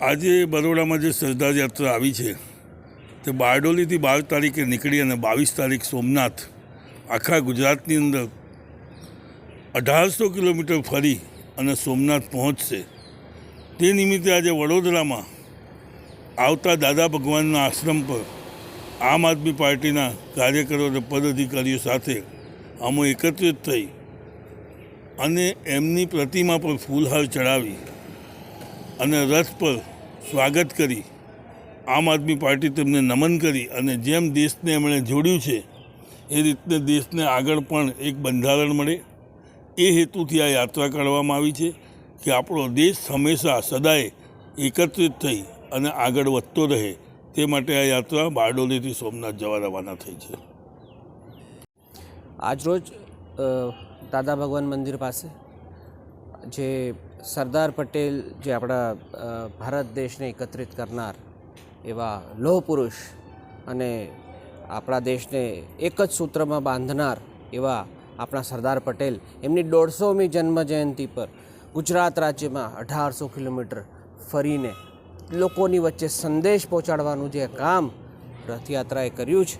આજે બરોડામાં જે સરદાર યાત્રા આવી છે તે બારડોલીથી 12 તારીખે નીકળી અને 22 તારીખ સોમનાથ આખા ગુજરાતની અંદર 1800 કિલોમીટર ફરી અને સોમનાથ પહોંચશે। તે નિમિત્તે આજે વડોદરામાં આવતા દાદા ભગવાનના આશ્રમ પર આમ આદમી પાર્ટીના કાર્યકરો અને પદાધિકારીઓ સાથે અમે એકત્રિત થઈ અને એમની પ્રતિમા પર ફૂલહાર ચડાવી અને રથ પર સ્વાગત કરી આમ આદમી પાર્ટી તેમને નમન કરી અને જેમ દેશને એમણે જોડ્યું છે એ રીતને દેશને આગળ પણ એક બંધારણ મળે એ હેતુથી આ યાત્રા કાઢવામાં આવી છે કે આપણો દેશ હંમેશા સદાય એકત્રિત થઈ અને આગળ વધતો રહે તે માટે આ યાત્રા બારડોલીથી સોમનાથ જવા રવાના થઈ છે। આજરોજ દાદા ભગવાન મંદિર પાસે જે સરદાર પટેલ જે આપણા ભારત દેશને એકત્રિત કરનાર એવા લોહ પુરુષ અને આપણા દેશને એક જ સૂત્રમાં બાંધનાર એવા આપણા સરદાર પટેલ એમની 150મી જન્મ જયંતિ પર ગુજરાત રાજ્યમાં 1800 કિલોમીટર ફરીને લોકોની વચ્ચે સંદેશ પહોંચાડવાનું જે કામ રથયાત્રાએ કર્યું છે,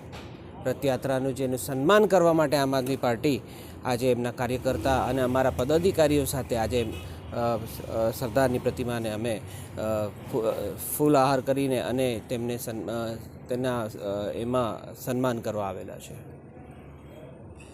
રથયાત્રાનું જેનું સન્માન કરવા માટે આમ આદમી પાર્ટી આજે એમના કાર્યકર્તા અને અમારા પદાધિકારીઓ સાથે આજે સરદારની પ્રતિમાને અમે ફૂલ આહાર કરીને અને તેમને તેના એમાં સન્માન કરવા આવેલા છે।